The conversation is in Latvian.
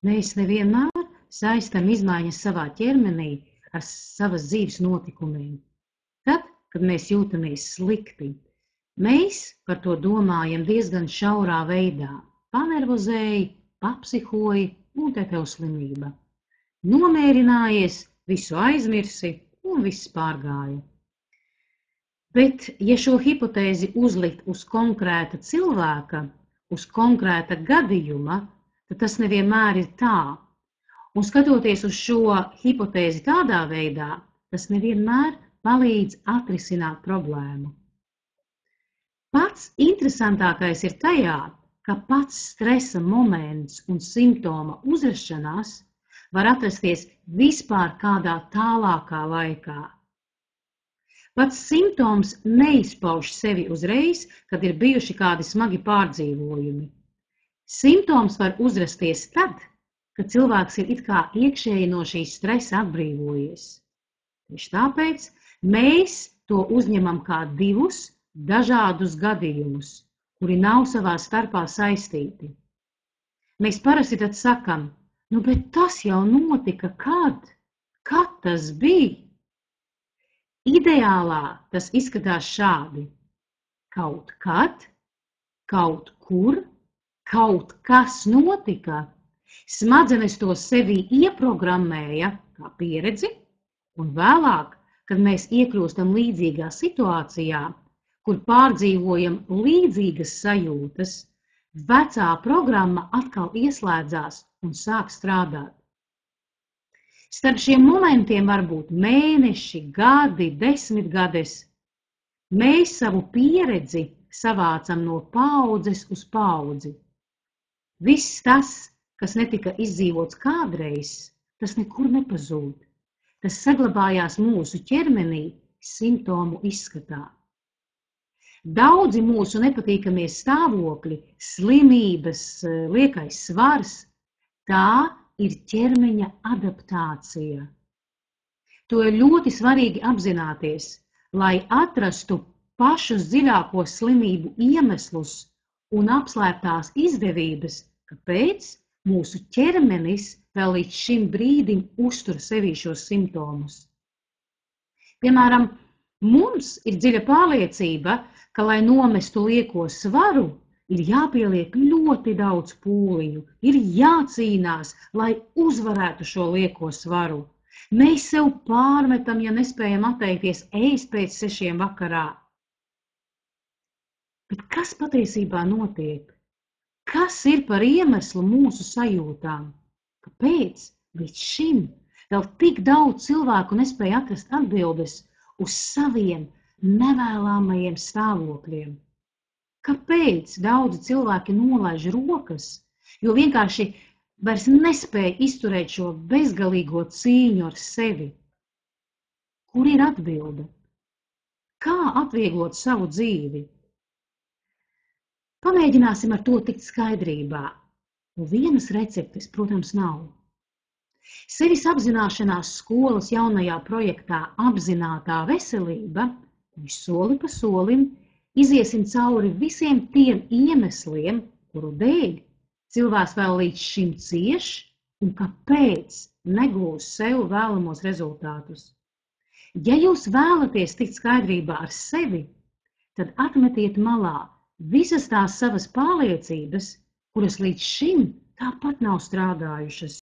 Mēs nevienmēr saistam izmaiņas savā ķermenī ar savas dzīves notikumiem. Tad, kad mēs jūtamies slikti, mēs par to domājam diezgan šaurā veidā. Panervozēji, papsihoji un te tev slimība. Nomierinājies, visu aizmirsi un viss pārgāja. Bet, ja šo hipotēzi uzlikt uz konkrēta cilvēka, uz konkrēta gadījuma, tad tas nevienmēr ir tā. Un skatoties uz šo hipotēzi tādā veidā, tas nevienmēr palīdz atrisināt problēmu. Pats interesantākais ir tajā, ka pats stresa moments un simptoma uzrašanās var atrasties vispār kādā tālākā laikā. Pats simptoms neizpauž sevi uzreiz, kad ir bijuši kādi smagi pārdzīvojumi. Simptoms var uzrasties tad, kad cilvēks ir it kā iekšēji no šīs stresa atbrīvojies. Tieši tāpēc mēs to uzņemam kā divus dažādus gadījumus, kuri nav savā starpā saistīti. Mēs parasti tad sakam, bet tas jau notika kad? Kad tas bija? Ideālā tas izskatās šādi. Kaut kad, kaut kur, kaut kas notika. Smadzenes to sevī ieprogrammēja kā pieredzi, un vēlāk, kad mēs iekļūstam līdzīgā situācijā, kur pārdzīvojam līdzīgas sajūtas, vecā programma atkal ieslēdzās un sāk strādāt. Starp šiem momentiem var būt mēneši, gadi, 10 gades. Mēs savu pieredzi savācam no paaudzes uz paudzi. Viss tas, kas netika izdzīvots kādreiz, tas nekur nepazūd. Tas saglabājās mūsu ķermenī simptomu izskatā. Daudzi mūsu nepatīkamie stāvokļi, slimības, liekais svars, tā ir ķermeņa adaptācija. To ir ļoti svarīgi apzināties, lai atrastu pašus dziļākos slimību iemeslus un apslēptās izdevības, kāpēc mūsu ķermenis vēl līdz šim brīdim uztur sevī šos simptomus. Piemēram, mums ir dziļa pārliecība, ka, lai nomestu lieko svaru, ir jāpieliek ļoti daudz pūliņu, ir jācīnās, lai uzvarētu šo lieko svaru. Mēs sev pārmetam, ja nespējam atteikties ēst pēc 6 vakarā. Bet kas patiesībā notiek? Kas ir par iemeslu mūsu sajūtām? Kāpēc līdz šim vēl tik daudz cilvēku nespēja atrast atbildes uz saviem nevēlamajiem stāvokļiem? Kāpēc daudzi cilvēki nolaiž rokas, jo vienkārši vairs nespēja izturēt šo bezgalīgo cīņu ar sevi? Kur ir atbilde? Kā atvieglot savu dzīvi? Pamēģināsim ar to tikt skaidrībā. Vienas receptes, protams, nav. Sevis apzināšanās skolas jaunajā projektā Apzinātā veselība, soli pa solim, iziesim cauri visiem tiem iemesliem, kuru dēļ cilvēks vēl līdz šim cieš un kāpēc negūs sev vēlamos rezultātus. Ja jūs vēlaties tikt skaidrībā ar sevi, tad atmetiet malā visas tās savas pārliecības, kuras līdz šim tāpat nav strādājušas.